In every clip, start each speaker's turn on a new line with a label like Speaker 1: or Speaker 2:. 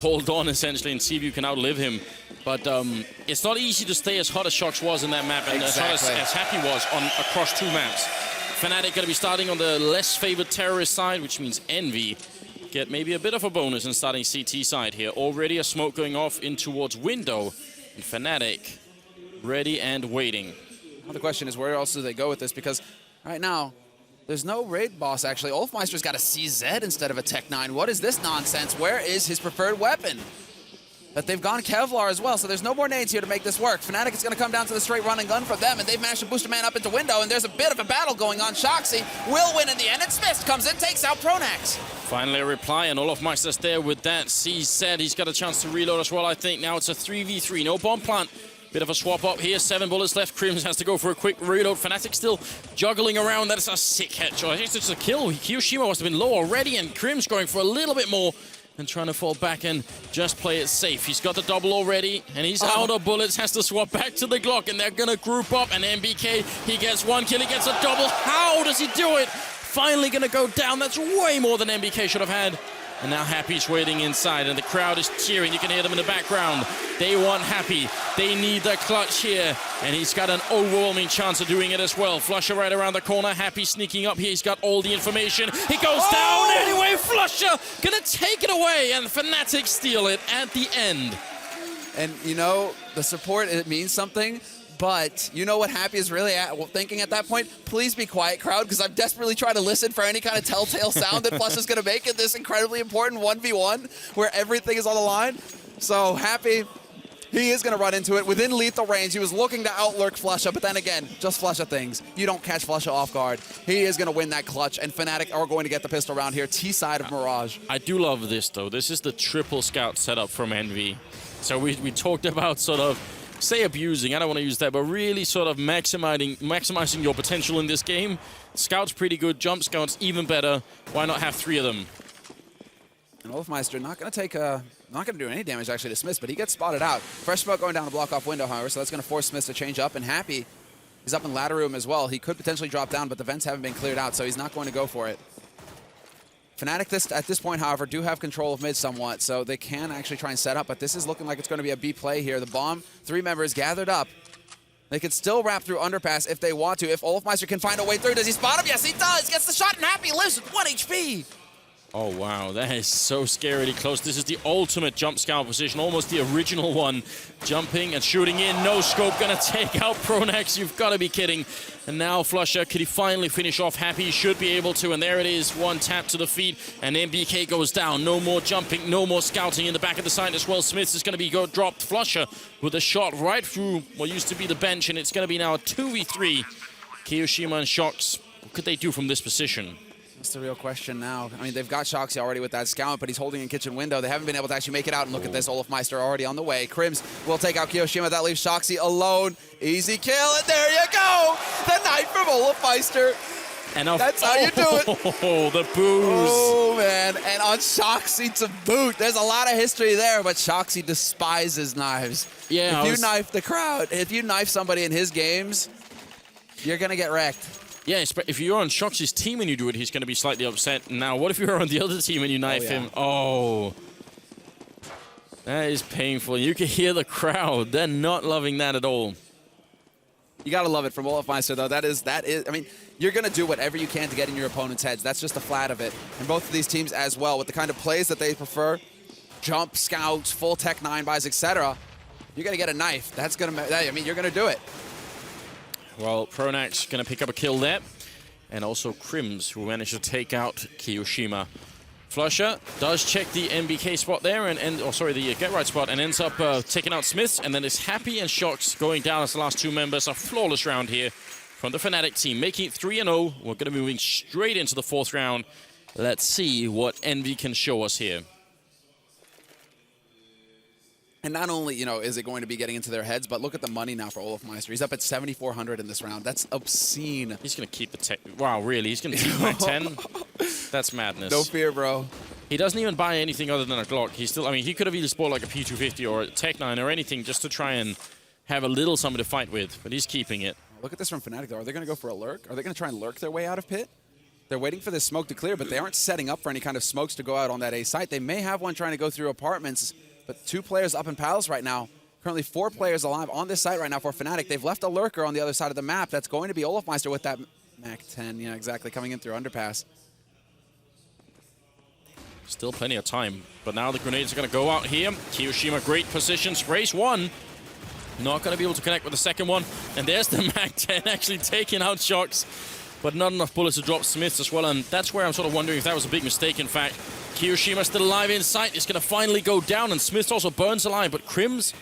Speaker 1: hold on essentially and see if you can outlive him. But it's not easy to stay as hot as Shox was in that map and as hot as Happy was across 2 maps. Fnatic going to be starting on the less favored terrorist side, which means Envy get maybe a bit of a bonus in starting CT side here. Already a smoke going off in towards window. And Fnatic ready and waiting.
Speaker 2: Well, the question is, where else do they go with this? Because right now, there's no raid boss, actually. Olfmeister's got a CZ instead of a Tech 9. What is this nonsense? Where is his preferred weapon? But they've gone Kevlar as well, so there's no more nades here to make this work. Fnatic is going to come down to the straight run and gun for them, and they've managed to boost a man up into window, and there's a bit of a battle going on. Shoxy will win in the end, and Smith comes in, takes out Pronax.
Speaker 1: Finally a reply, and Olofmeister's there with that CZ. He's got a chance to reload as well, I think. Now it's a 3v3, no bomb plant. Bit of a swap up here, 7 bullets left. Crims has to go for a quick reload. Fnatic still juggling around. That is a sick headshot. I think it's a kill. Kiyoshima must have been low already, and Crims going for a little bit more and trying to fall back and just play it safe. He's got the double already, and he's out of bullets. Has to swap back to the Glock, and they're going to group up. And MBK, he gets 1 kill. He gets a double. How does he do it? Finally going to go down. That's way more than MBK should have had. And now Happy's waiting inside, and the crowd is cheering. You can hear them in the background. They want Happy. They need the clutch here. And he's got an overwhelming chance of doing it as well. Flusher right around the corner. Happy sneaking up here. He's got all the information. He goes down anyway. Flusher gonna take it away, and Fnatic steal it at the end.
Speaker 2: And, you know, the support, it means something. But you know what Happy is really thinking at that point? Please be quiet, crowd, because I'm desperately trying to listen for any kind of telltale sound that Flush is going to make in this incredibly important 1v1 where everything is on the line. So Happy, he is going to run into it within lethal range. He was looking to outlurk Flusha, but then again, just Flusha things. You don't catch Flusha off guard. He is going to win that clutch, and Fnatic are going to get the pistol round here, T-side of Mirage.
Speaker 1: I do love this, though. This is the triple scout setup from Envy. So we talked about sort of, say abusing, I don't want to use that, but really sort of maximizing your potential in this game. Scout's pretty good, jump Scout's even better. Why not have 3 of them?
Speaker 2: And Olfmeister not going to take not going to do any damage actually to Smith, but he gets spotted out. Fresh smoke going down to block off window, however, so that's going to force Smith to change up, and Happy is up in ladder room as well. He could potentially drop down, but the vents haven't been cleared out, so he's not going to go for it. Fnatic at this point, however, do have control of mid somewhat, so they can actually try and set up, but this is looking like it's going to be a B play here. The bomb, 3 members gathered up. They could still wrap through underpass if they want to. If Olfmeister can find a way through, does he spot him? Yes, he does. Gets the shot, and Happy lives with 1 HP.
Speaker 1: Oh, wow, that is so scarily close. This is the ultimate jump scout position, almost the original one. Jumping and shooting in, no scope, gonna take out Pronax. You've got to be kidding. And now Flusher, could he finally finish off Happy? He should be able to, and there it is. 1 tap to the feet, and MBK goes down. No more jumping, no more scouting in the back of the side as well. Smith is gonna be dropped. Flusher with a shot right through what used to be the bench, and it's gonna be now a 2v3. Kiyoshima and Shox, what could they do from this position?
Speaker 2: That's the real question now. I mean, they've got Shoxy already with that scout, but he's holding in kitchen window. They haven't been able to actually make it out, and look at this. Olfmeister already on the way. Crims will take out Kiyoshima. That leaves Shoxy alone. Easy kill, and there you go! The knife from Olfmeister.
Speaker 1: And
Speaker 2: that's how you do it.
Speaker 1: Oh, the booze.
Speaker 2: Oh, man. And on Shoxy to boot. There's a lot of history there, but Shoxy despises knives.
Speaker 1: Yeah,
Speaker 2: if you knife the crowd, if you knife somebody in his games, you're going to get wrecked.
Speaker 1: Yes, but if you're on Shoxy's team and you do it, he's going to be slightly upset. Now, what if you're on the other team and you knife him? Oh, that is painful. You can hear the crowd. They're not loving that at all.
Speaker 2: You got to love it from Olfmeister, though. That is, I mean, you're going to do whatever you can to get in your opponent's heads. That's just the flat of it. And both of these teams as well, with the kind of plays that they prefer, jump, scouts, full tech 9 buys, etc. You're going to get a knife. That's going to, I mean, you're going to do it.
Speaker 1: Well, Pronax going to pick up a kill there. And also Crims, who managed to take out Kiyoshima. Flusher does check the MBK spot there, the get right spot, and ends up taking out Smiths. And then it's Happy and Shox going down as the last 2 members. A flawless round here from the Fnatic team, making it 3-0. We're going to be moving straight into the 4th round. Let's see what Envy can show us here.
Speaker 2: And not only, you know, is it going to be getting into their heads, but look at the money now for Olfmeister. He's up at 7,400 in this round. That's obscene.
Speaker 1: He's going to keep the tech. Wow, really? He's going to keep my 10? That's madness.
Speaker 2: No fear, bro.
Speaker 1: He doesn't even buy anything other than a Glock. He's still, I mean, he could have either bought like a P250 or a Tech 9 or anything just to try and have a little something to fight with, but he's keeping it.
Speaker 2: Look at this from Fnatic, though. Are they going to go for a lurk? Are they going to try and lurk their way out of pit? They're waiting for this smoke to clear, but they aren't setting up for any kind of smokes to go out on that A site. They may have one trying to go through apartments, but 2 players up in Palace right now. Currently 4 players alive on this site right now for Fnatic. They've left a lurker on the other side of the map. That's going to be Olofmeister with that Mac 10. Yeah, exactly, coming in through underpass.
Speaker 1: Still plenty of time, but now the grenades are going to go out here. Kiyoshima, great position. Sprays one. Not going to be able to connect with the second one. And there's the Mac 10 actually taking out Shocks, but not enough bullets to drop Smiths as well. And that's where I'm sort of wondering if that was a big mistake. In fact, Kiyoshima still alive in sight. It's going to finally go down, and Smiths also burns alive. But Crims,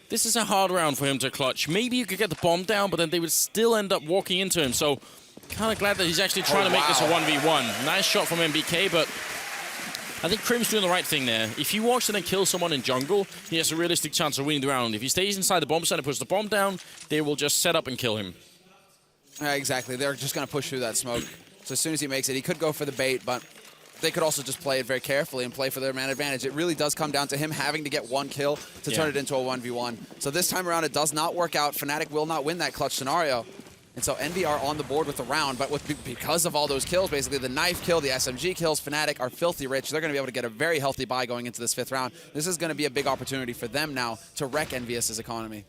Speaker 1: this is a hard round for him to clutch. Maybe you could get the bomb down, but then they would still end up walking into him. So kind of glad that he's actually trying to make this a 1v1. Nice shot from MBK, but I think Crim's doing the right thing there. If he walks in and kills someone in jungle, he has a realistic chance of winning the round. If he stays inside the bomb site and puts the bomb down, they will just set up and kill him.
Speaker 2: Exactly. They're just going to push through that smoke. So as soon as he makes it, he could go for the bait, but they could also just play it very carefully and play for their man advantage. It really does come down to him having to get 1 kill to turn it into a 1v1. So this time around, it does not work out. Fnatic will not win that clutch scenario. And so EnVy are on the board with the round, but because of all those kills, basically the knife kill, the SMG kills, Fnatic are filthy rich. They're going to be able to get a very healthy buy going into this 5th round. This is going to be a big opportunity for them now to wreck EnVyUs' economy.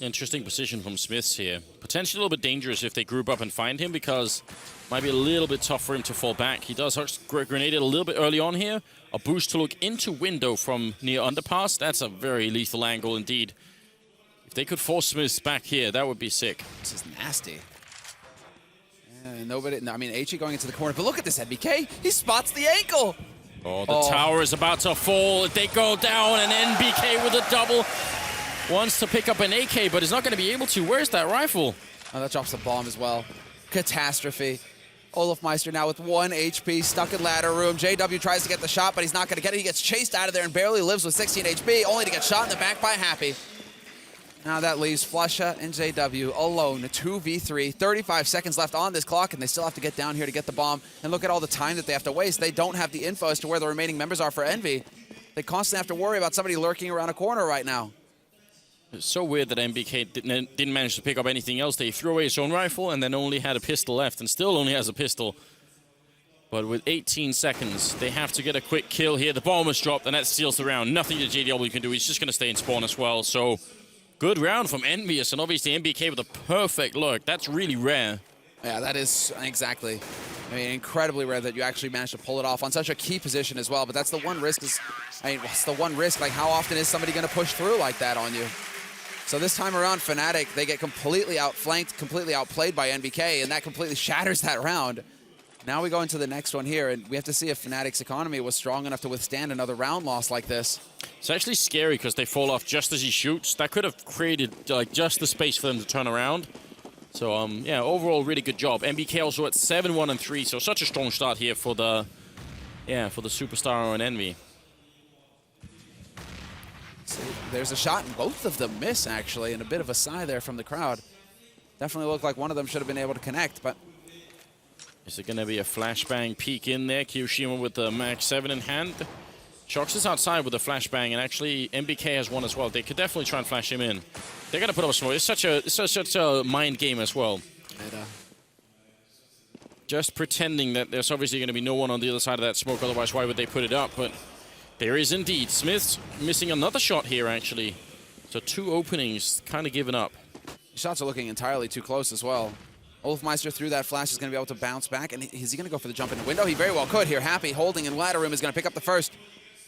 Speaker 1: Interesting position from Smiths here. Potentially a little bit dangerous if they group up and find him, because it might be a little bit tough for him to fall back. He does grenade it a little bit early on here. A boost to look into window from near underpass. That's a very lethal angle indeed. If they could force Smiths back here, that would be sick.
Speaker 2: This is nasty. Nobody, I mean, HE going into the corner, but look at this NBK. He spots the ankle.
Speaker 1: Oh, the tower is about to fall. They go down, and NBK with a double. Wants to pick up an AK, but is not going to be able to. Where's that rifle?
Speaker 2: Oh, that drops the bomb as well. Catastrophe. Olofmeister now with 1 HP, stuck in ladder room. JW tries to get the shot, but he's not going to get it. He gets chased out of there and barely lives with 16 HP, only to get shot in the back by Happy. Now that leaves Flusha and JW alone, 2v3, 35 seconds left on this clock, and they still have to get down here to get the bomb. And look at all the time that they have to waste. They don't have the info as to where the remaining members are for EnVy. They constantly have to worry about somebody lurking around a corner right now.
Speaker 1: It's so weird that MBK didn't manage to pick up anything else. They threw away his own rifle and then only had a pistol left, and still only has a pistol. But with 18 seconds, they have to get a quick kill here. The bomb is dropped, and that steals the round. Nothing that JW can do. He's just going to stay in spawn as well. So good round from EnVyUs, and obviously MBK with a perfect lurk. That's really rare.
Speaker 2: Yeah, that is exactly. I mean, incredibly rare that you actually managed to pull it off on such a key position as well. But that's the one risk. What's the one risk? Like, how often is somebody going to push through like that on you? So this time around, Fnatic, they get completely outflanked, completely outplayed by NBK, and that completely shatters that round. Now we go into the next one here, and we have to see if Fnatic's economy was strong enough to withstand another round loss like this.
Speaker 1: It's actually scary because they fall off just as he shoots. That could have created like just the space for them to turn around. So yeah, overall really good job. MBK also at 7-1-3, so such a strong start here for the superstar on EnVy.
Speaker 2: See, there's a shot, and both of them miss actually, and a bit of a sigh there from the crowd. Definitely looked like one of them should have been able to connect, but
Speaker 1: is it going to be a flashbang peek in there? Kiyoshima with the Max 7 in hand. Shox is outside with a flashbang, and actually MBK has one as well. They could definitely try and flash him in. They're going to put up a smoke. It's such a mind game as well. Just pretending that there's obviously going to be no one on the other side of that smoke, otherwise why would they put it up? But there is indeed. Smith's missing another shot here, actually. So 2 openings, kind of given up.
Speaker 2: Shots are looking entirely too close as well. Olofmeister through that flash is going to be able to bounce back, and is he going to go for the jump in the window? He very well could here. Happy holding in ladder room is going to pick up the first.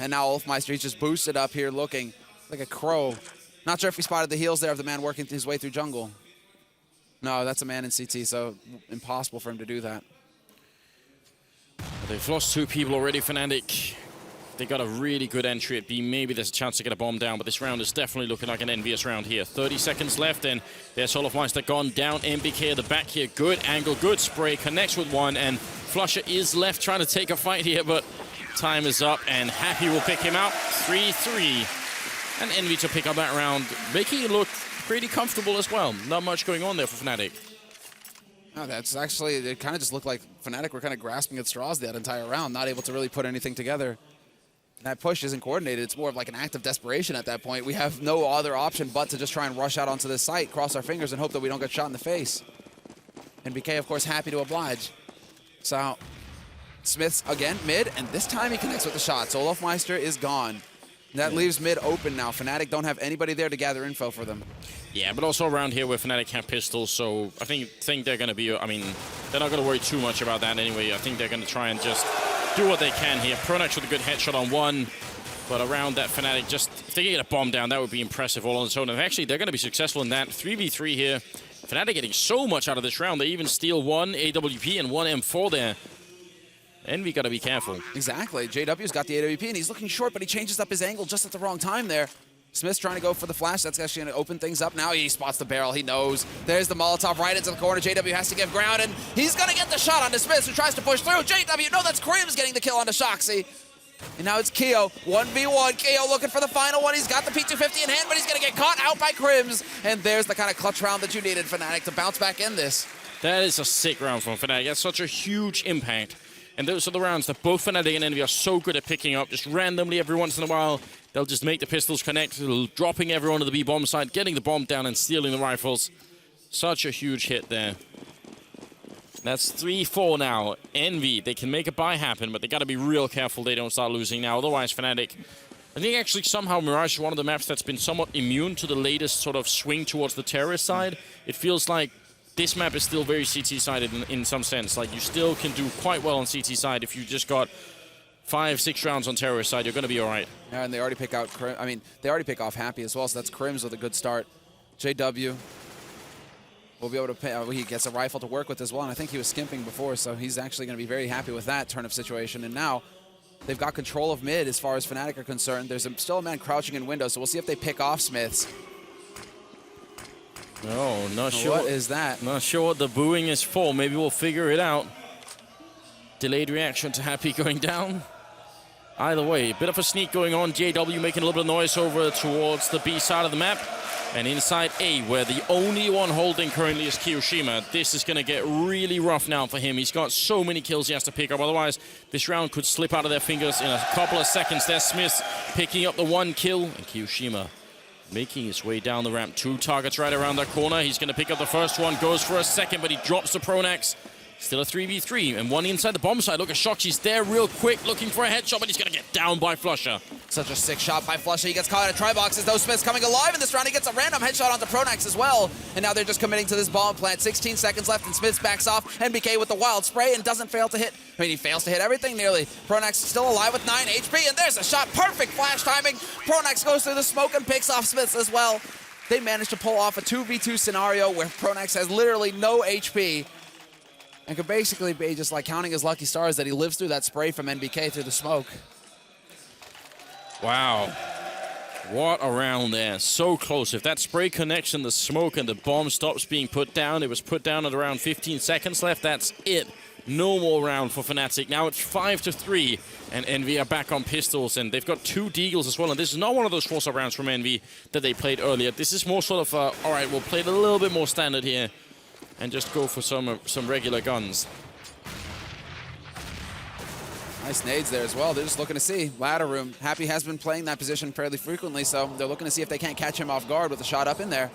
Speaker 2: And now Olofmeister, he's just boosted up here looking like a crow. Not sure if he spotted the heels there of the man working his way through jungle. No, that's a man in CT, so impossible for him to do that.
Speaker 1: They've lost 2 people already, Fnatic. They got a really good entry at B. Maybe there's a chance to get a bomb down, but this round is definitely looking like an EnVyUs round here. 30 seconds left, and there's Olofmeister gone down. MBK at the back here. Good angle, good spray. Connects with one, and Flusha is left trying to take a fight here, but time is up, and Happy will pick him out. 3-3. And EnVy to pick up that round, making it look pretty comfortable as well. Not much going on there for Fnatic.
Speaker 2: No, that's actually, it kind of just looked like Fnatic were kind of grasping at straws that entire round, not able to really put anything together. That push isn't coordinated. It's more of like an act of desperation at that point. We have no other option but to just try and rush out onto this site, cross our fingers, and hope that we don't get shot in the face. And BK, of course, happy to oblige. So Smith's again mid, and this time he connects with the shots. Olofmeister is gone. That leaves mid open now. Fnatic don't have anybody there to gather info for them.
Speaker 1: Yeah, but also around here where Fnatic have pistols, so I think they're going to be, I mean, they're not going to worry too much about that anyway. I think they're going to try and just do what they can here. Pronax with a good headshot on one, but around that Fnatic, just if they get a bomb down, that would be impressive all on its own. And actually, they're going to be successful in that. 3v3 here. Fnatic getting so much out of this round. They even steal one AWP and one M4 there. Envy got to be careful.
Speaker 2: Exactly. JW's got the AWP, and he's looking short, but he changes up his angle just at the wrong time there. Smith's trying to go for the flash. That's actually going to open things up. Now he spots the barrel. He knows. There's the Molotov right into the corner. JW has to give ground, and he's going to get the shot onto Smith, who tries to push through. JW, no, that's Crims getting the kill onto Shoxy. And now it's Keo. 1v1. Keo looking for the final one. He's got the P250 in hand, but he's going to get caught out by Crims. And there's the kind of clutch round that you needed, Fnatic, to bounce back in this.
Speaker 1: That is a sick round from Fnatic. That's such a huge impact. And those are the rounds that both Fnatic and Envy are so good at picking up. Just randomly, every once in a while, they'll just make the pistols connect, dropping everyone to the B-bomb side, getting the bomb down and stealing the rifles. Such a huge hit there. That's 3-4 now. Envy, they can make a buy happen, but they got to be real careful they don't start losing now. Otherwise, Fnatic, I think actually somehow Mirage is one of the maps that's been somewhat immune to the latest sort of swing towards the terrorist side. It feels like this map is still very CT-sided in some sense. Like, you still can do quite well on CT side. If you just got 5-6 rounds on terrorist side, you're going to be all right.
Speaker 2: Yeah, and they already pick out, they already pick off Happy as well, so that's Crims with a good start. JW will be able to pay, he gets a rifle to work with as well, and I think he was skimping before, so he's actually going to be very happy with that turn of situation. And now they've got control of mid as far as Fnatic are concerned. There's still a man crouching in window, so we'll see if they pick off Smiths.
Speaker 1: No, not sure.
Speaker 2: What is that?
Speaker 1: Not sure what the booing is for. Maybe we'll figure it out. Delayed reaction to Happy going down. Either way, a bit of a sneak going on. JW making a little bit of noise over towards the B side of the map. And inside A, where the only one holding currently is Kiyoshima, this is going to get really rough now for him. He's got so many kills he has to pick up. Otherwise, this round could slip out of their fingers in a couple of seconds. There's Smith picking up the one kill. And Kiyoshima making his way down the ramp. 2 targets right around that corner. He's going to pick up the first one, goes for a second, but he drops the Pronax. Still a 3v3, and one inside the bomb side. Look at Shoxy's there real quick, looking for a headshot, but he's going to get down by Flusher.
Speaker 2: Such a sick shot by Flusher. He gets caught at tri-boxes, though. Smith's coming alive in this round. He gets a random headshot onto Pronax as well. And now they're just committing to this bomb plant. 16 seconds left, and Smiths backs off. NBK with the wild spray and doesn't fail to hit. I mean, he fails to hit everything nearly. Pronax still alive with 9 HP, and there's a shot. Perfect flash timing. Pronax goes through the smoke and picks off Smiths as well. They managed to pull off a 2v2 scenario where Pronax has literally no HP. And could basically be just like counting his lucky stars that he lives through that spray from NBK through the smoke.
Speaker 1: Wow. What a round there. So close. If that spray connects in the smoke and the bomb stops being put down, it was put down at around 15 seconds left. That's it. No more round for Fnatic. Now it's 5-3, and Envy are back on pistols, and they've got 2 Deagles as well. And this is not one of those force-up rounds from Envy that they played earlier. This is more sort of, all right, we'll play it a little bit more standard here and just go for some regular guns.
Speaker 2: Nice nades there as well. They're just looking to see. Ladder room. Happy has been playing that position fairly frequently, so they're looking to see if they can't catch him off guard with a shot up in there.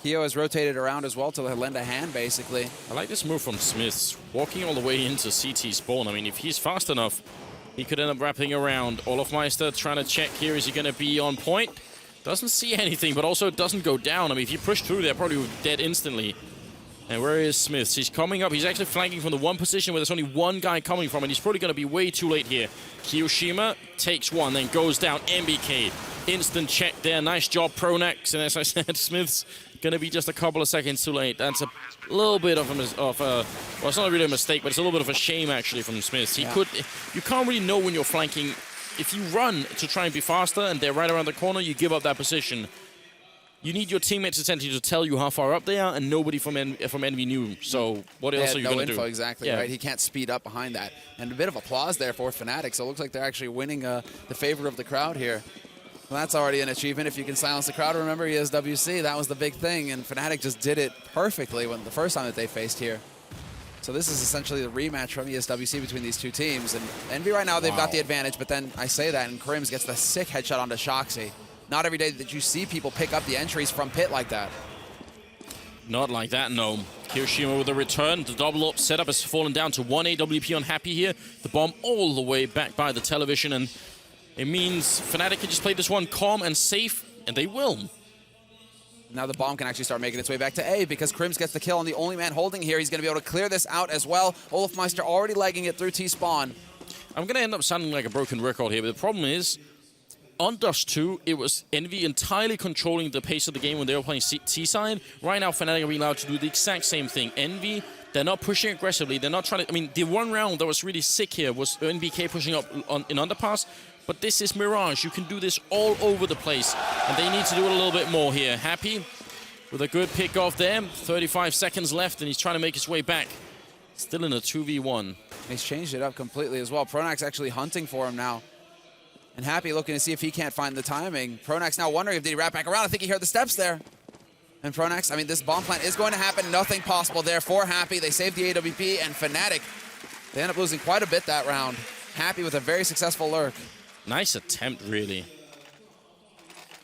Speaker 2: Keo has rotated around as well to lend a hand, basically.
Speaker 1: I like this move from Smiths, walking all the way into CT spawn. I mean, if he's fast enough, he could end up wrapping around. Olofmeister trying to check here. Is he going to be on point? Doesn't see anything, but also doesn't go down. I mean, if you push through there, probably would be dead instantly. And where is Smiths? He's coming up. He's actually flanking from the one position where there's only one guy coming from, and he's probably going to be way too late here. Kiyoshima takes one, then goes down. NBK, instant check there. Nice job, Pronax. And as I said, Smiths going to be just a couple of seconds too late. That's a little bit of a, well, it's not really a mistake, but it's a little bit of a shame, actually, from Smiths. You can't really know when you're flanking. If you run to try and be faster and they're right around the corner, you give up that position. You need your teammates essentially to tell you how far up they are, and nobody from Envy knew. So what else are you going to do?
Speaker 2: No info, exactly, right? He can't speed up behind that. And a bit of applause there for Fnatic, so it looks like they're actually winning the favor of the crowd here. Well, that's already an achievement if you can silence the crowd. Remember, ESWC, that was the big thing, and Fnatic just did it perfectly when the first time that they faced here. So this is essentially the rematch from ESWC between these two teams. And Envy right now, they've got the advantage, but then I say that, and Crims gets the sick headshot onto Shoxy. Not every day that you see people pick up the entries from pit like that.
Speaker 1: Not like that, no. Kiyoshima with a return. The double up setup has fallen down to 1 AWP on Happy here. The bomb all the way back by the television, and it means Fnatic can just play this one calm and safe, and they will.
Speaker 2: Now the bomb can actually start making its way back to A because Crims gets the kill on the only man holding here. He's going to be able to clear this out as well. Olofmeister already legging it through T-spawn.
Speaker 1: I'm going to end up sounding like a broken record here, but the problem is, on Dust 2, it was EnVy entirely controlling the pace of the game when they were playing T-side. Right now, Fnatic are being allowed to do the exact same thing. EnVy, they're not pushing aggressively. They're not trying to... I mean, the one round that was really sick here was NBK pushing up in underpass. But this is Mirage. You can do this all over the place. And they need to do it a little bit more here. Happy with a good pick off there. 35 seconds left, and he's trying to make his way back. Still in a 2v1.
Speaker 2: He's changed it up completely as well. Pronak's actually hunting for him now. And Happy looking to see if he can't find the timing. Pronak's now wondering if did he wrap back around. I think he heard the steps there. And Pronax, I mean, this bomb plant is going to happen. Nothing possible there for Happy. They save the AWP, and Fnatic, they end up losing quite a bit that round. Happy with a very successful lurk.
Speaker 1: Nice attempt, really.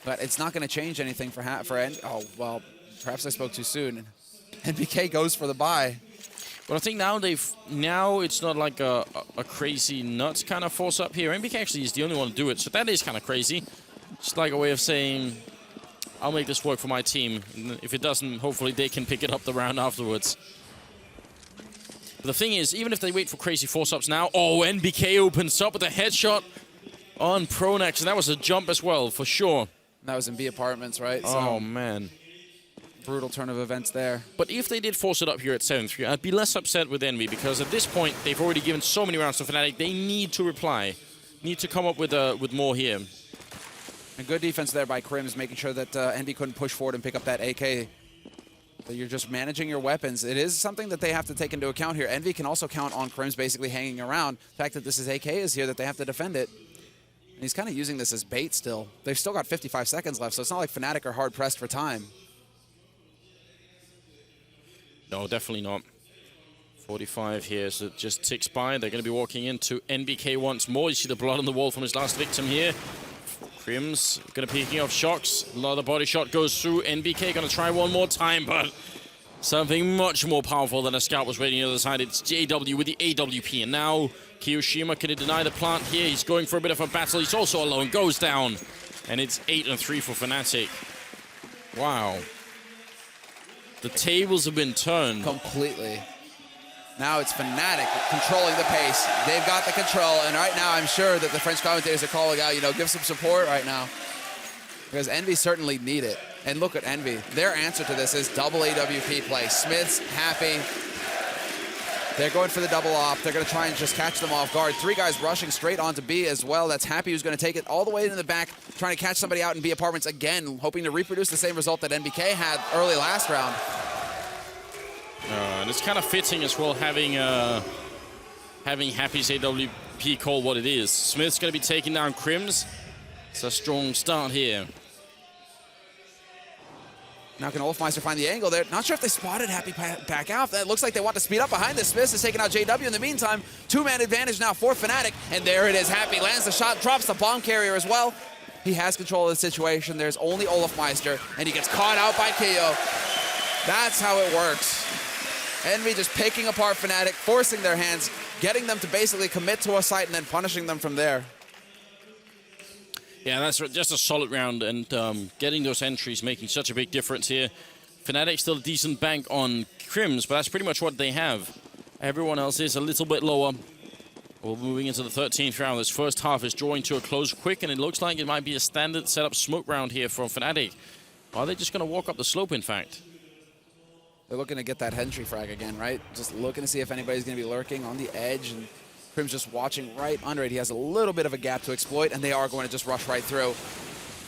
Speaker 2: But it's not going to change anything for oh, well, perhaps I spoke too soon. NBK goes for the buy.
Speaker 1: But I think now it's not like a crazy nuts kind of force up here. NBK actually is the only one to do it, so that is kind of crazy. Just like a way of saying, I'll make this work for my team. And if it doesn't, hopefully they can pick it up the round afterwards. But the thing is, even if they wait for crazy force ups now, oh, NBK opens up with a headshot on Pronax, and that was a jump as well, for sure.
Speaker 2: That was in B apartments, right?
Speaker 1: Oh, man.
Speaker 2: Brutal turn of events there.
Speaker 1: But if they did force it up here at 7-3, I'd be less upset with EnVy, because at this point, they've already given so many rounds to Fnatic, they need to reply. Need to come up with more here.
Speaker 2: And good defense there by Crims, making sure that EnVy couldn't push forward and pick up that AK. That you're just managing your weapons. It is something that they have to take into account here. EnVy can also count on Crims basically hanging around. The fact that this is AK is here, that they have to defend it. And he's kind of using this as bait still. They've still got 55 seconds left, so it's not like Fnatic are hard-pressed for time.
Speaker 1: No, definitely not. 45 here, so it just ticks by. They're going to be walking into NBK once more. You see the blood on the wall from his last victim here. Crims going to be picking off shocks. Another body shot goes through. NBK going to try one more time, but something much more powerful than a scout was waiting on the other side. It's JW with the AWP, and now Kiyoshima, can he deny the plant here? He's going for a bit of a battle. He's also alone, goes down, and it's 8-3 for Fnatic. Wow. The tables have been turned.
Speaker 2: Completely. Now it's Fnatic controlling the pace. They've got the control, and right now I'm sure that the French commentators are calling out, give some support right now. Because EnVy certainly need it. And look at EnVy. Their answer to this is double AWP play. Smith's Happy. They're going for the double op. They're going to try and just catch them off guard. 3 guys rushing straight onto B as well. That's Happy who's going to take it all the way into the back, trying to catch somebody out in B apartments again, hoping to reproduce the same result that NBK had early last round.
Speaker 1: And it's kind of fitting as well, having Happy's AWP call what it is. Smith's going to be taking down Crims. It's a strong start here.
Speaker 2: Now can Olofmeister find the angle there? Not sure if they spotted Happy back out. That looks like they want to speed up behind this. Smith is taking out JW. In the meantime, 2-man advantage now for Fnatic. And there it is. Happy lands the shot, drops the bomb carrier as well. He has control of the situation. There's only Olofmeister, and he gets caught out by Kiyo. That's how it works. EnVy just picking apart Fnatic, forcing their hands, getting them to basically commit to a site and then punishing them from there.
Speaker 1: Yeah, that's just a solid round, and getting those entries making such a big difference here. Fnatic still a decent bank on Crims, but that's pretty much what they have. Everyone else is a little bit lower. We're moving into the 13th round. This first half is drawing to a close quick, and it looks like it might be a standard setup smoke round here from Fnatic. Are they just going to walk up the slope, in fact?
Speaker 2: They're looking to get that entry frag again, right? Just looking to see if anybody's going to be lurking on the edge, and Crims just watching right under it. He has a little bit of a gap to exploit, and they are going to just rush right through.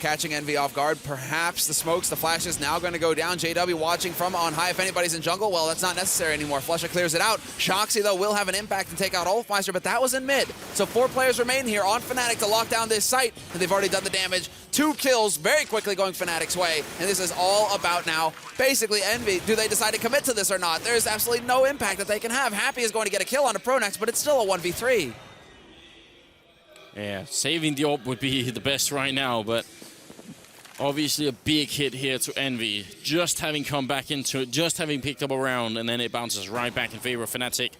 Speaker 2: Catching EnVy off guard. Perhaps the smokes, the flashes now going to go down. JW watching from on high. If anybody's in jungle, well, that's not necessary anymore. Flusha clears it out. Shoxy, though, will have an impact and take out Olofmeister, but that was in mid. So 4 players remain here on Fnatic to lock down this site, and they've already done the damage. 2 kills very quickly going Fnatic's way, and this is all about now basically EnVy. Do they decide to commit to this or not? There's absolutely no impact that they can have. Happy is going to get a kill on a Pronax, but it's still a 1v3.
Speaker 1: Yeah, saving the AWP would be the best right now, but Obviously a big hit here to Envy. Just having come back into it, just having picked up a round, and then it bounces right back in favor of Fnatic.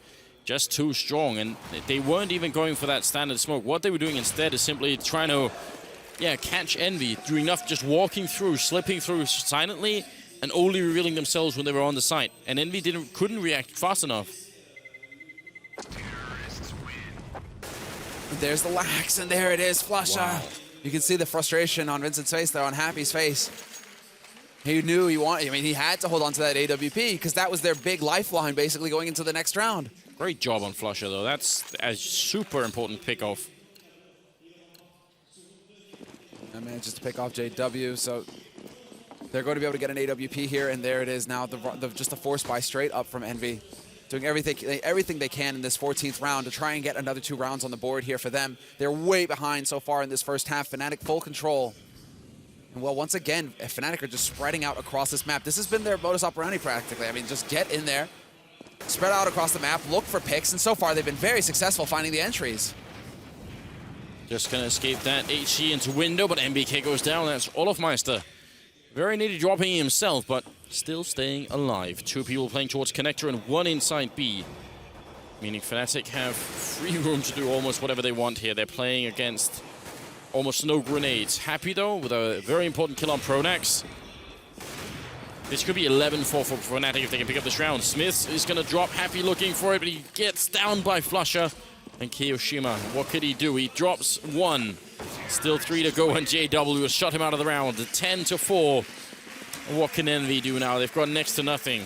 Speaker 1: Just too strong, and they weren't even going for that standard smoke. What they were doing instead is simply trying to, catch Envy, doing enough, just walking through, slipping through silently, and only revealing themselves when they were on the site. And Envy couldn't react fast enough.
Speaker 2: There's the lax, and there it is, Flusha.
Speaker 1: Wow.
Speaker 2: You can see the frustration on Vincent's face there, on Happy's face. He knew he had to hold on to that AWP because that was their big lifeline basically going into the next round.
Speaker 1: Great job on Flusha, though. That's a super important pick-off.
Speaker 2: I manages to pick off JW, so they're going to be able to get an AWP here, and there it is now, just a force buy straight up from Envy. Doing everything they can in this 14th round to try and get another 2 rounds on the board here for them. They're way behind so far in this first half. Fnatic full control. And well, once again, Fnatic are just spreading out across this map. This has been their modus operandi practically. I mean, just get in there, spread out across the map, look for picks, and so far they've been very successful finding the entries.
Speaker 1: Just gonna escape that HC into window, but MBK goes down. That's Olofmeister. Very nearly dropping himself, but still staying alive. 2 people playing towards connector and 1 inside B. Meaning Fnatic have free room to do almost whatever they want here. They're playing against almost no grenades. Happy though, with a very important kill on Pronax. This could be 11-4 for Fnatic if they can pick up this round. Smith is gonna drop, Happy looking for it, but he gets down by Flusha. And Kiyoshima, what could he do? He drops 1. Still 3 to go, and JW has shot him out of the round. 10-4. What can Envy do now? They've got next to nothing.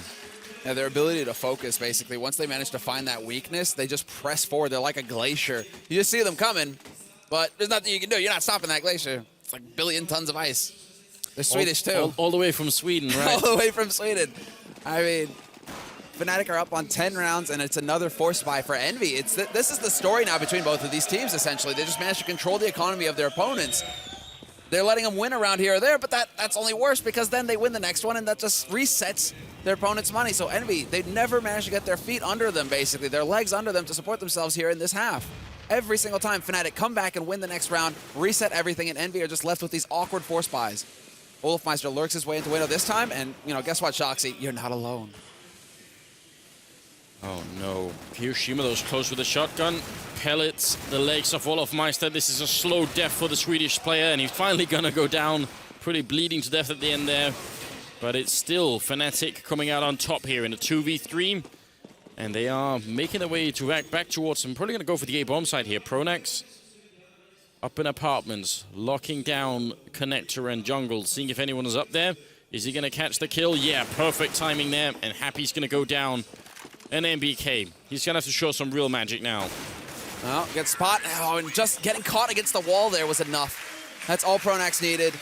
Speaker 2: Yeah, their ability to focus, basically, once they manage to find that weakness, they just press forward. They're like a glacier. You just see them coming, but there's nothing you can do. You're not stopping that glacier. It's like a billion tons of ice. They're Swedish, too.
Speaker 1: All the way from Sweden, right?
Speaker 2: All the way from Sweden. I mean, Fnatic are up on 10 rounds, and it's another force buy for Envy. This is the story now between both of these teams, essentially. They just managed to control the economy of their opponents. They're letting them win around here or there, but that's only worse because then they win the next one, and that just resets their opponent's money. So Envy, they've never managed to get their feet under them, basically, their legs under them to support themselves here in this half. Every single time Fnatic come back and win the next round, reset everything, and Envy are just left with these awkward force buys. Olofmeister lurks his way into window this time, and, guess what, Shoxy? You're not alone.
Speaker 1: Oh no. Kiyoshima, those close with the shotgun. Pellets the legs of Olofmeister. This is a slow death for the Swedish player, and he's finally gonna go down. Pretty bleeding to death at the end there. But it's still Fnatic coming out on top here in a 2v3. And they are making their way to back towards them. Probably gonna go for the A-bomb side here. Pronax up in apartments, locking down connector and jungle, seeing if anyone is up there. Is he gonna catch the kill? Yeah, perfect timing there. And Happy's gonna go down. And MBK, he's gonna have to show some real magic now.
Speaker 2: Well, gets spot. Oh, and just getting caught against the wall there was enough. That's all Pronax needed.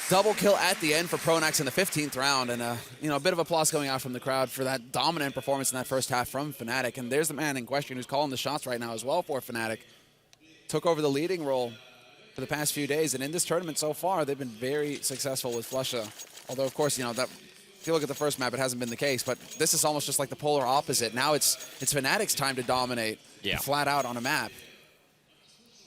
Speaker 2: Double kill at the end for Pronax in the 15th round, and a bit of applause going out from the crowd for that dominant performance in that first half from Fnatic. And there's the man in question who's calling the shots right now as well for Fnatic. Took over the leading role for the past few days, and in this tournament so far, they've been very successful with Flusha. Although, of course, that. If you look at the first map, it hasn't been the case, but this is almost just like the polar opposite. Now it's Fnatic's time to dominate flat out on a map.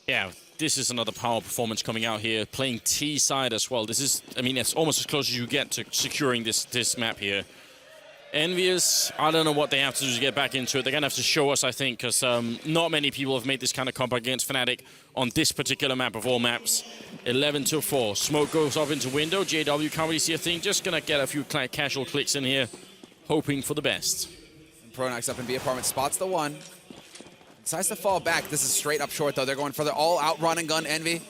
Speaker 1: Yeah, this is another power performance coming out here, playing T side as well. This is, it's almost as close as you get to securing this map here. EnVyUs, I don't know what they have to do to get back into it. They're going to have to show us, I think, because not many people have made this kind of comeback against Fnatic on this particular map of all maps. 11-4. Smoke goes off into window. JW can't really see a thing. Just going to get a few casual clicks in here, hoping for the best.
Speaker 2: And Pronax up in B apartment, spots the one. Decides to fall back. This is straight up short, though. They're going for the all-out run and gun Envy.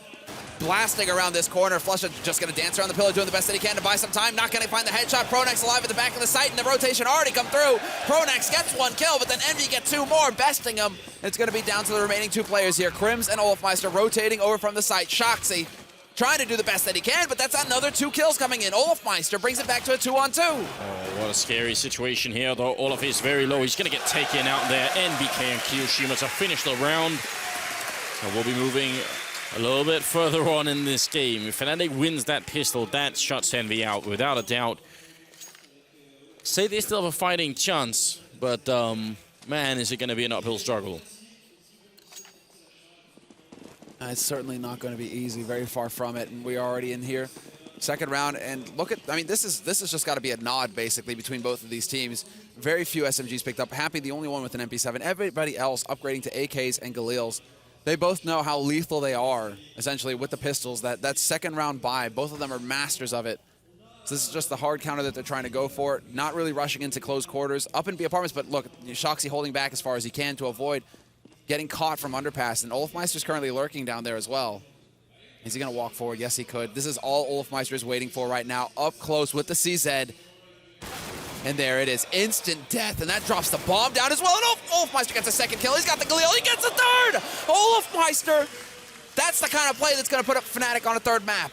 Speaker 2: Blasting around this corner. Flusha just going to dance around the pillar, doing the best that he can to buy some time. Not going to find the headshot. Pronax alive at the back of the site, and the rotation already come through. Pronax gets 1 kill, but then Envy gets 2 more, besting him. It's going to be down to the remaining 2 players here. Crims and Olofmeister rotating over from the site. Shoxy trying to do the best that he can, but that's another 2 kills coming in. Olofmeister brings it back to a 2-on-2.
Speaker 1: Oh, what a scary situation here, though. Olaf is very low. He's going to get taken out there. NBK and Kiyoshima to finish the round. So we'll be moving a little bit further on in this game. If Fnatic wins that pistol, that shuts Envy out, without a doubt. Say they still have a fighting chance, but man, is it going to be an uphill struggle.
Speaker 2: It's certainly not going to be easy, very far from it, and we're already in here. Second round, and look at, I mean, this is just got to be a nod, basically, between both of these teams. Very few SMGs picked up. Happy, the only one with an MP7. Everybody else upgrading to AKs and Galils. They both know how lethal they are, essentially, with the pistols. That second round buy, both of them are masters of it. So this is just the hard counter that they're trying to go for. Not really rushing into close quarters. Up in B apartments, but look, Shoxy holding back as far as he can to avoid getting caught from underpass. And Olofmeister's currently lurking down there as well. Is he going to walk forward? Yes, he could. This is all Olofmeister is waiting for right now. Up close with the CZ. And there it is. Instant death. And that drops the bomb down as well. And Olofmeister gets a second kill. He's got the Galil. He gets a third. Olofmeister. That's the kind of play that's going to put up Fnatic on a third map.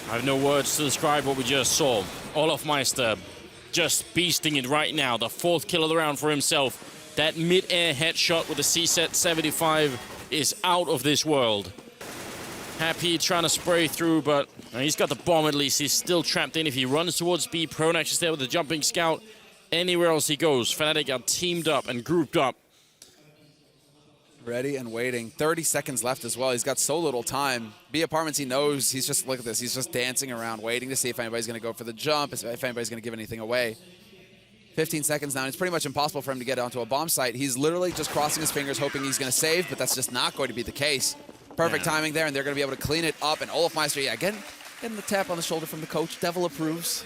Speaker 1: I have no words to describe what we just saw. Olofmeister just beasting it right now. The 4th kill of the round for himself. That mid-air headshot with the C-set 75 is out of this world. Happy trying to spray through, but he's got the bomb at least. He's still trapped in. If he runs towards B, Pronax is there with the jumping scout. Anywhere else he goes, Fnatic are teamed up and grouped up.
Speaker 2: Ready and waiting. 30 seconds left as well. He's got so little time. B apartments, he knows. He's just, look at this. He's just dancing around, waiting to see if anybody's going to go for the jump, if anybody's going to give anything away. 15 seconds now, and it's pretty much impossible for him to get onto a bomb site. He's literally just crossing his fingers, hoping he's going to save, but that's just not going to be the case. Perfect timing there, and they're going to be able to clean it up. And Olofmeister, yeah, getting the tap on the shoulder from the coach. Devil approves.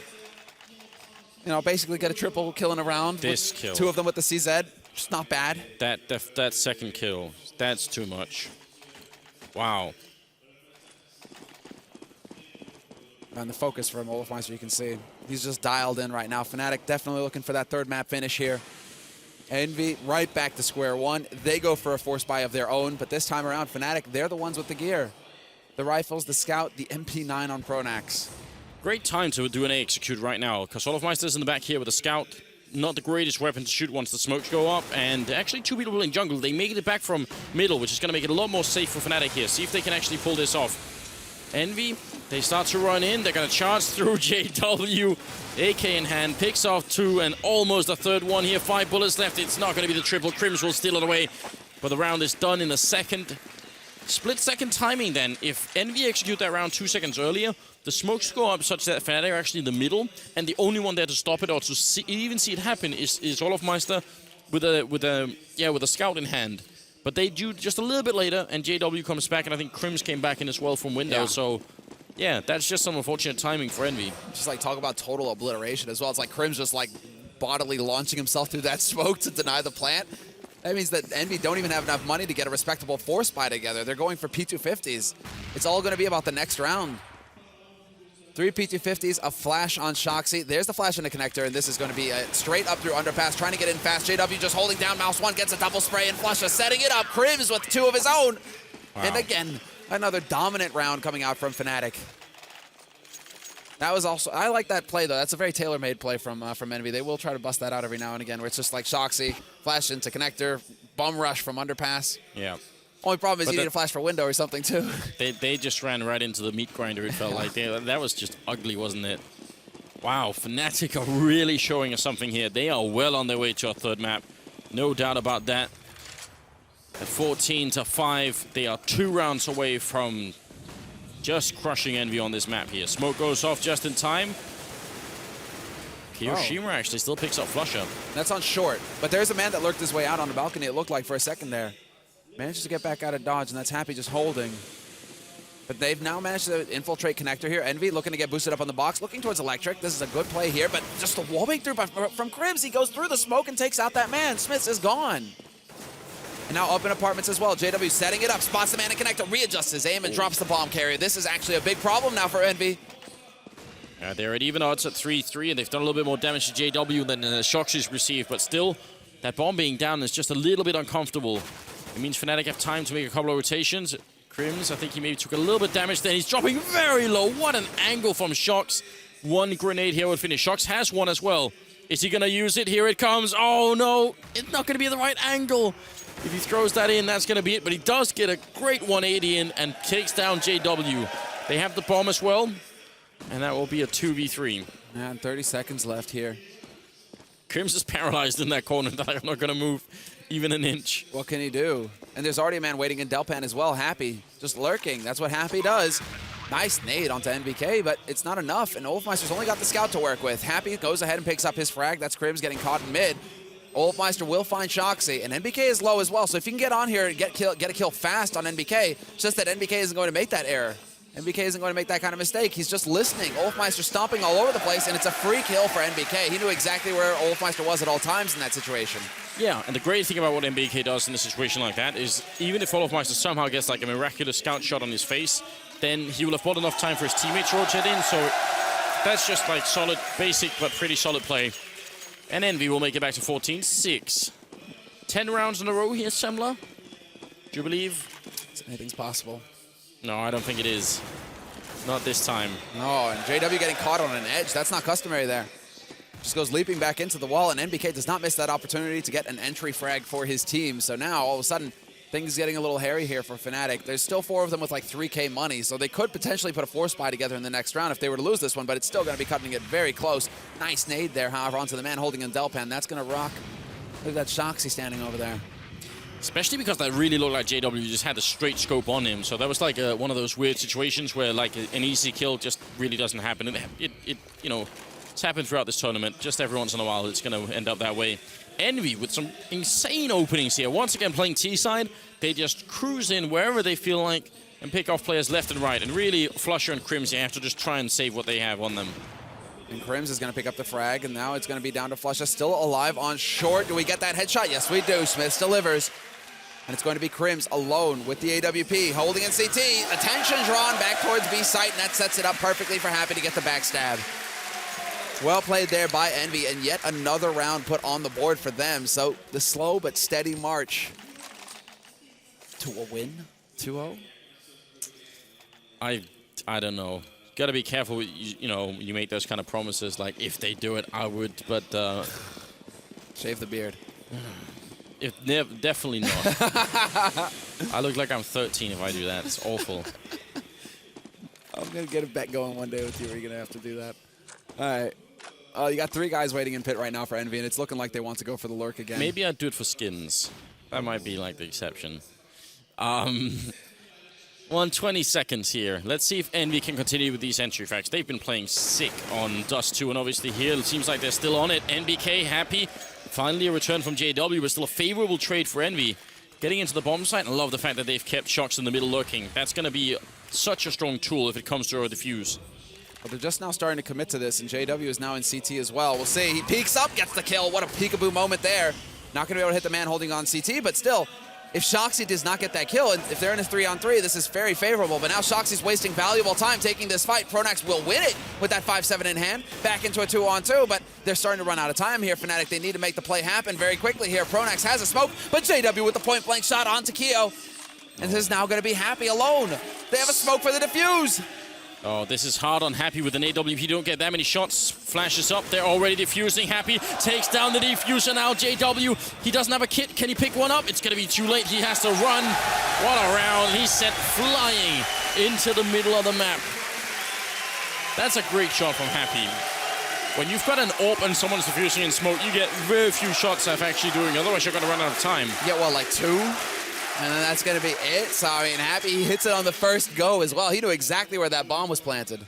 Speaker 2: You know, basically get a triple killing around.
Speaker 1: This kill.
Speaker 2: 2 of them with the CZ. Just not bad.
Speaker 1: That second kill, that's too much. Wow.
Speaker 2: And the focus from Olofmeister, you can see. He's just dialed in right now. Fnatic definitely looking for that third map finish here. Envy right back to square one. They go for a force buy of their own, but this time around, Fnatic, they're the ones with the gear. The rifles, the scout, the MP9 on Pronax.
Speaker 1: Great time to do an A execute right now, because Olofmeister's in the back here with a scout. Not the greatest weapon to shoot once the smokes go up, and actually 2 people in jungle. They make it back from middle, which is going to make it a lot more safe for Fnatic here. See if they can actually pull this off. Envy, they start to run in. They're going to charge through JW. AK in hand, picks off 2 and almost a third one here. 5 bullets left. It's not going to be the triple. Crims will steal it away, but the round is done in a second. Split-second timing then. If Envy execute that round 2 seconds earlier, the smokes go up such that Fnatic are actually in the middle, and the only one there to stop it or to even see it happen is Olofmeister with a scout in hand. But they do just a little bit later, and JW comes back, and I think Crims came back in as well from window. Yeah. So, yeah, that's just some unfortunate timing for Envy.
Speaker 2: Just like talk about total obliteration as well. It's like Crims just like bodily launching himself through that smoke to deny the plant. That means that Envy don't even have enough money to get a respectable force buy together. They're going for P250s. It's all going to be about the next round. 3 P250s, a flash on Shoxy. There's the flash in the connector, and this is going to be a straight up through underpass, trying to get in fast. JW just holding down mouse 1, gets a double spray, and Flusha setting it up. Crims with 2 of his own. Wow. And again, another dominant round coming out from Fnatic. That was also, I like that play though. That's a very tailor-made play from Envy. They will try to bust that out every now and again, where it's just like Shoxy, flash into connector, bum rush from underpass.
Speaker 1: Yeah.
Speaker 2: Only problem is you need a flash for window or something too.
Speaker 1: They just ran right into the meat grinder, it felt like. That was just ugly, wasn't it? Wow, Fnatic are really showing us something here. They are well on their way to a third map. No doubt about that. At 14-5, they are 2 rounds away from just crushing Envy on this map here. Smoke goes off just in time. Hiroshima actually still picks up Flusha.
Speaker 2: That's on short, but there's a man that lurked his way out on the balcony, it looked like, for a second there. Manages to get back out of dodge, and that's Happy just holding. But they've now managed to infiltrate connector here. Envy looking to get boosted up on the box, looking towards electric. This is a good play here, but just a wallbang through from Crims. He goes through the smoke and takes out that man. Smiths is gone. And now up in apartments as well. JW setting it up, spots the man in connector, readjusts his aim, and drops the bomb carrier. This is actually a big problem now for Envy.
Speaker 1: They're at even odds at 3-3, and they've done a little bit more damage to JW than the Shoxy's received, but still, that bomb being down is just a little bit uncomfortable. It means Fnatic have time to make a couple of rotations. Crims, I think he maybe took a little bit damage there. He's dropping very low. What an angle from Shox. 1 grenade here would finish. Shox has 1 as well. Is he going to use it? Here it comes. Oh, no. It's not going to be the right angle. If he throws that in, that's going to be it. But he does get a great 180 in and takes down JW. They have the bomb as well. And that will be a 2v3.
Speaker 2: Man, 30 seconds left here.
Speaker 1: Crims is paralyzed in that corner. I'm not going to move even an inch.
Speaker 2: What can he do? And there's already a man waiting in Delpan as well. Happy, just lurking. That's what Happy does. Nice nade onto NBK, but it's not enough. And Olofmeister's only got the scout to work with. Happy goes ahead and picks up his frag. That's Crims getting caught in mid. Olofmeister will find Shoxy, and NBK is low as well. So if you can get on here and get a kill fast on NBK, it's just that NBK isn't going to make that error. NBK isn't going to make that kind of mistake. He's just listening. Olofmeister stomping all over the place, and it's a free kill for NBK. He knew exactly where Olofmeister was at all times in that situation.
Speaker 1: Yeah, and the great thing about what NBK does in a situation like that is even if Olofmeister somehow gets like a miraculous scout shot on his face, then he will have bought enough time for his teammates to rotate in. So that's just like solid, basic, but pretty solid play. And EnVy will make it back to 14-6. 10 rounds in a row here, Semler. Do you believe?
Speaker 2: Anything's possible.
Speaker 1: No, I don't think it is. Not this time.
Speaker 2: No, and JW getting caught on an edge. That's not customary there. Just goes leaping back into the wall, and NBK does not miss that opportunity to get an entry frag for his team. So now, all of a sudden, things getting a little hairy here for Fnatic. There's still 4 of them with like 3K money, so they could potentially put a 4 spy together in the next round if they were to lose this one, but it's still going to be cutting it very close. Nice nade there, however, onto the man holding in Delpan. That's going to rock. Look at that Shoxy standing over there.
Speaker 1: Especially because that really looked like JW just had a straight scope on him. So that was like one of those weird situations where like an easy kill just really doesn't happen. It you know, it's happened throughout this tournament. Just every once in a while, it's going to end up that way. EnVy with some insane openings here. Once again, playing T-side, they just cruise in wherever they feel like and pick off players left and right. And really, Flusher and Crims, you have to just try and save what they have on them.
Speaker 2: And Crims is going to pick up the frag, and now it's going to be down to Flusher. Still alive on short. Do we get that headshot? Yes, we do. Smiths delivers. And it's going to be Crims alone with the AWP, holding in CT. Attention drawn back towards B site, and that sets it up perfectly for Happy to get the backstab. Well played there by EnVy, and yet another round put on the board for them. So the slow but steady march to a win, 2-0.
Speaker 1: I don't know. Got to be careful. You know, you make those kind of promises. Like if they do it, I would. But
Speaker 2: shave the beard.
Speaker 1: Definitely not. I look like I'm 13 if I do that. It's awful.
Speaker 2: I'm gonna get a bet going one day with you where you're gonna have to do that. All right. You got 3 guys waiting in pit right now for EnVy, and it's looking like they want to go for the lurk again.
Speaker 1: Maybe I'd do it for skins. That might be like the exception. 120 seconds here. Let's see if EnVy can continue with these entry facts. They've been playing sick on Dust 2, and obviously here it seems like they're still on it. NBK happy. Finally a return from JW, but still a favorable trade for EnVy. Getting into the bomb site, and I love the fact that they've kept Shox in the middle lurking. That's going to be such a strong tool if it comes to a defuse.
Speaker 2: But they're just now starting to commit to this, and JW is now in CT as well. We'll see. He peeks up, gets the kill. What a peekaboo moment there. Not going to be able to hit the man holding on CT, but still, if Shoxy does not get that kill, and if they're in a 3-on-3, this is very favorable. But now Shoxy's wasting valuable time taking this fight. Pronax will win it with that 5-7 in hand. Back into a 2-on-2, but they're starting to run out of time here, Fnatic. They need to make the play happen very quickly here. Pronax has a smoke, but JW with the point-blank shot onto Keo. And this is now going to be Happy alone. They have a smoke for the defuse.
Speaker 1: Oh, this is hard on Happy with an AWP. You don't get that many shots. Flashes up. They're already defusing. Happy takes down the defuser now. JW, he doesn't have a kit. Can he pick one up? It's going to be too late. He has to run. What a round. He's sent flying into the middle of the map. That's a great shot from Happy. When you've got an AWP and someone's defusing in smoke, you get very few shots of actually doing. Otherwise, you're going to run out of time.
Speaker 2: Yeah, well, like 2? And then that's going to be it. So, I mean, Happy, he hits it on the first go as well. He knew exactly where that bomb was planted.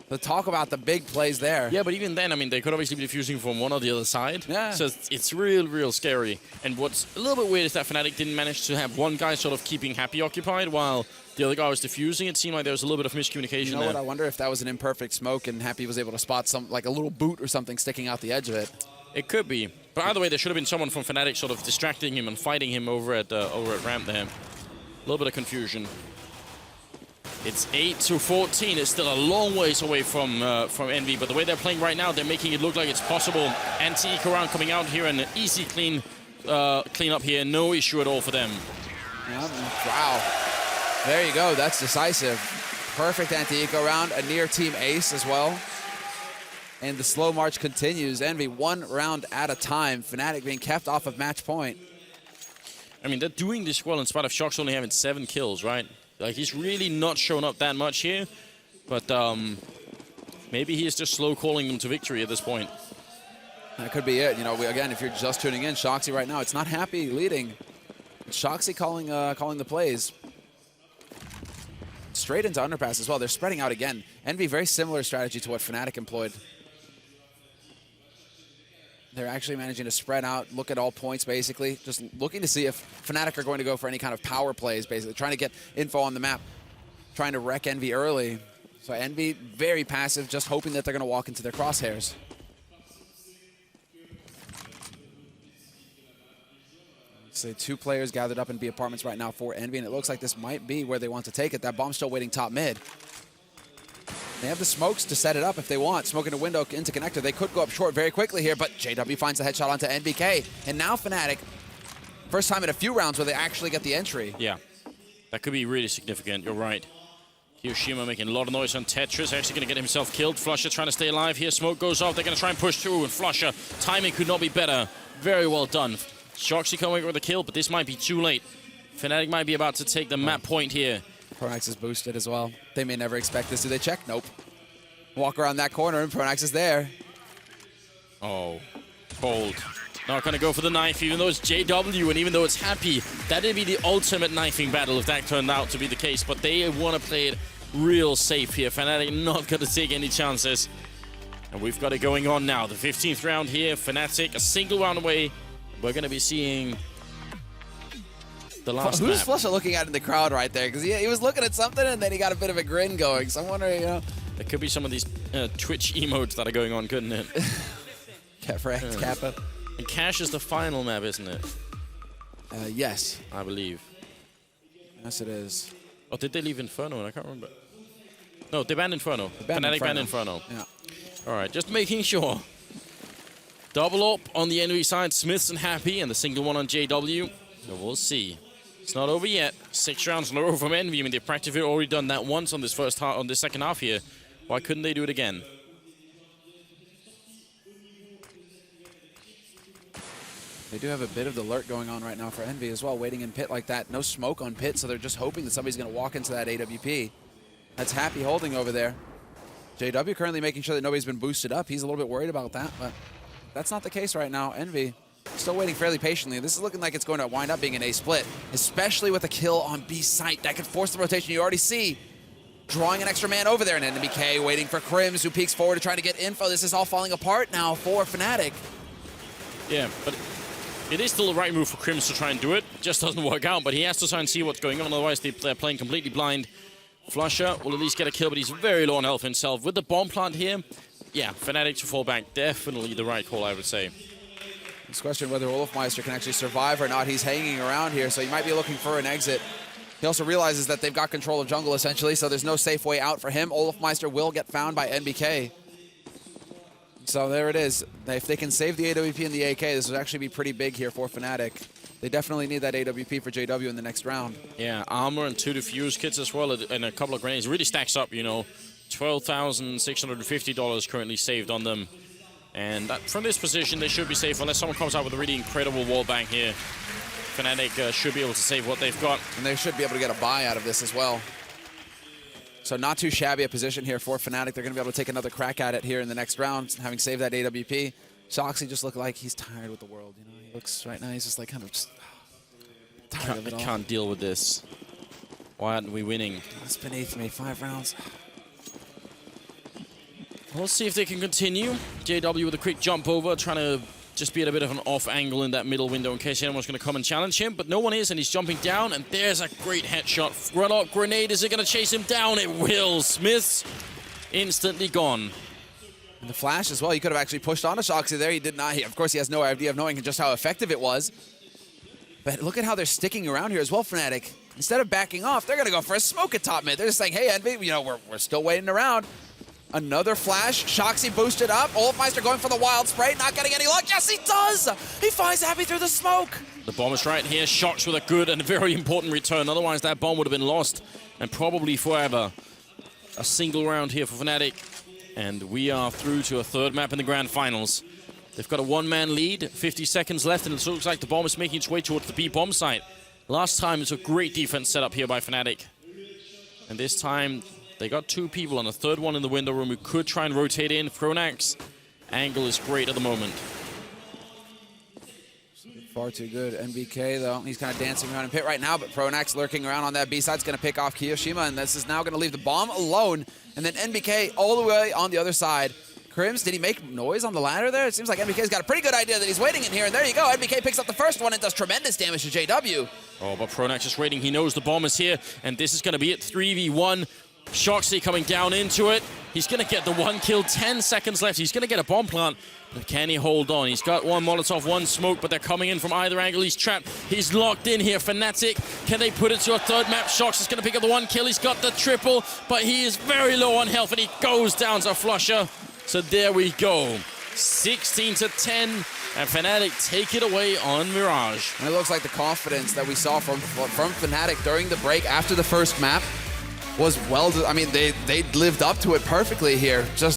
Speaker 2: But talk about the big plays there.
Speaker 1: Yeah, but even then, I mean, they could obviously be defusing from one or the other side.
Speaker 2: Yeah.
Speaker 1: So it's real, real scary. And what's a little bit weird is that Fnatic didn't manage to have one guy sort of keeping Happy occupied while the other guy was defusing. It seemed like there was a little bit of miscommunication
Speaker 2: you know
Speaker 1: there.
Speaker 2: What? I wonder if that was an imperfect smoke and Happy was able to spot some, like a little boot or something sticking out the edge of it.
Speaker 1: It could be. But either way, there should have been someone from Fnatic sort of distracting him and fighting him over at ramp there. A little bit of confusion. It's 8-14. It's still a long ways away from EnVy, but the way they're playing right now, they're making it look like it's possible. Anti-eco round coming out here, and an easy clean up here. No issue at all for them.
Speaker 2: Yeah, wow. There you go. That's decisive. Perfect anti-eco round. A near team ace as well. And the slow march continues. EnVy 1 round at a time. Fnatic being kept off of match point.
Speaker 1: I mean, they're doing this well in spite of Shox only having 7 kills, right? Like, he's really not shown up that much here. But maybe he is just slow calling them to victory at this point.
Speaker 2: That could be it. You know, again, if you're just tuning in, Shoxy right now, it's not Happy leading. Shoxy calling the plays. Straight into underpass as well. They're spreading out again. EnVy, very similar strategy to what Fnatic employed. They're actually managing to spread out, look at all points, basically. Just looking to see if Fnatic are going to go for any kind of power plays, basically. Trying to get info on the map. Trying to wreck EnVy early. So EnVy, very passive, just hoping that they're going to walk into their crosshairs. So 2 players gathered up in B apartments right now for EnVy, and it looks like this might be where they want to take it. That bomb's still waiting top mid. They have the smokes to set it up if they want. Smoking a window into connector. They could go up short very quickly here, but JW finds the headshot onto NBK. And now Fnatic, first time in a few rounds where they actually get the entry.
Speaker 1: Yeah, that could be really significant. You're right. Hiroshima making a lot of noise on Tetris. Actually going to get himself killed. Flusher trying to stay alive here. Smoke goes off. They're going to try and push through. And Flusher, timing could not be better. Very well done. Shoxy coming with a kill, but this might be too late. Fnatic might be about to take the map point here.
Speaker 2: Pronax is boosted as well. They may never expect this. Do they check? Nope. Walk around that corner and Pronax is there.
Speaker 1: Oh, cold. Not going to go for the knife, even though it's JW and even though it's Happy. That'd be the ultimate knifing battle if that turned out to be the case. But they want to play it real safe here. Fnatic not going to take any chances. And we've got it going on now. The 15th round here. Fnatic a single round away. We're going to be seeing the last
Speaker 2: Who's
Speaker 1: map.
Speaker 2: Flusher looking at in the crowd right there? Because he was looking at something and then he got a bit of a grin going. So I'm wondering, you know.
Speaker 1: There could be some of these Twitch emotes that are going on, couldn't it?
Speaker 2: Correct, Kappa.
Speaker 1: And Cash is the final map, isn't it?
Speaker 2: Yes.
Speaker 1: I believe.
Speaker 2: Yes, it is.
Speaker 1: Oh, did they leave Inferno? I can't remember. No, they banned Inferno.
Speaker 2: Fnatic
Speaker 1: banned Inferno.
Speaker 2: Yeah.
Speaker 1: All right, just making sure. Double up on the enemy side, Smiths and Happy, and the single one on JW. So we'll see. It's not over yet. 6 rounds in a row from EnVy. I mean, they've practically already done that once on this second half here. Why couldn't they do it again?
Speaker 2: They do have a bit of the lurk going on right now for EnVy as well, waiting in pit like that. No smoke on pit, so they're just hoping that somebody's going to walk into that AWP. That's Happy holding over there. JW currently making sure that nobody's been boosted up. He's a little bit worried about that, but that's not the case right now. EnVy still waiting fairly patiently. This is looking like it's going to wind up being an A split, especially with a kill on B site. That could force the rotation. You already see drawing an extra man over there, and NBK waiting for Crims, who peeks forward to try to get info. This is all falling apart now for Fnatic.
Speaker 1: Yeah, but it is still the right move for Crims to try and do it. Just doesn't work out, but he has to try and see what's going on. Otherwise, they're playing completely blind. Flusher will at least get a kill, but he's very low on health himself. With the bomb plant here, yeah, Fnatic to fall back. Definitely the right call, I would say.
Speaker 2: It's a question whether Olofmeister can actually survive or not. He's hanging around here, so he might be looking for an exit. He also realizes that they've got control of jungle, essentially, so there's no safe way out for him. Olofmeister will get found by NBK. So there it is. If they can save the AWP and the AK, this would actually be pretty big here for Fnatic. They definitely need that AWP for JW in the next round.
Speaker 1: Yeah, armor and 2 defuse kits as well, and a couple of grenades. It really stacks up, you know. $12,650 currently saved on them. And from this position, they should be safe unless someone comes out with a really incredible wall bang here. Fnatic should be able to save what they've got.
Speaker 2: And they should be able to get a buy out of this as well. So not too shabby a position here for Fnatic. They're going to be able to take another crack at it here in the next round, having saved that AWP. Shoxy just looked like he's tired with the world. You know, he looks right now, he's just like kind of just tired of it all.
Speaker 1: I can't deal with this. Why aren't we winning?
Speaker 2: It's beneath me. 5 rounds.
Speaker 1: We'll see if they can continue. JW with a quick jump over, trying to just be at a bit of an off angle in that middle window in case anyone's going to come and challenge him. But no one is, and he's jumping down, and there's a great headshot. Run up grenade. Is it going to chase him down? It will. Smith's instantly gone.
Speaker 2: And the flash as well. He could have actually pushed on a Shoxy there. He did not. Of course, he has no idea of knowing just how effective it was. But look at how they're sticking around here as well, Fnatic. Instead of backing off, they're going to go for a smoke at top mid. They're just saying, hey, EnVy, you know, we're still waiting around. Another flash. Shoxy boosted up. Olofmeister going for the wild spray. Not getting any luck. Yes, he does. He finds Happy through the smoke.
Speaker 1: The bomb is right here. Shox with a good and very important return. Otherwise, that bomb would have been lost and probably forever. A single round here for Fnatic. And we are through to a 3rd map in the grand finals. They've got a 1-man lead. 50 seconds left, and it looks like the bomb is making its way towards the B bomb site. Last time, it was a great defense set up here by Fnatic. And this time, they got 2 people on a 3rd one in the window room who could try and rotate in. Pronax angle is great at the moment.
Speaker 2: Far too good. NBK, though, he's kind of dancing around in pit right now, but Pronax lurking around on that B side's going to pick off Kiyoshima, and this is now going to leave the bomb alone. And then NBK all the way on the other side. Crims, did he make noise on the ladder there? It seems like NBK's got a pretty good idea that he's waiting in here, and there you go. NBK picks up the first one and does tremendous damage to JW.
Speaker 1: Oh, but Pronax is waiting. He knows the bomb is here, and this is going to be it. 3v1. Shoxy coming down into it. He's going to get the one kill. 10 seconds left. He's going to get a bomb plant. But can he hold on? He's got one Molotov, one smoke, but they're coming in from either angle. He's trapped. He's locked in here. Fnatic, can they put it to a third map? Shox is going to pick up the one kill. He's got the triple, but he is very low on health, and he goes down to Flusher. So there we go. 16-10, and Fnatic take it away on Mirage.
Speaker 2: And it looks like the confidence that we saw from Fnatic during the break after the first map was I mean, they lived up to it perfectly here. Just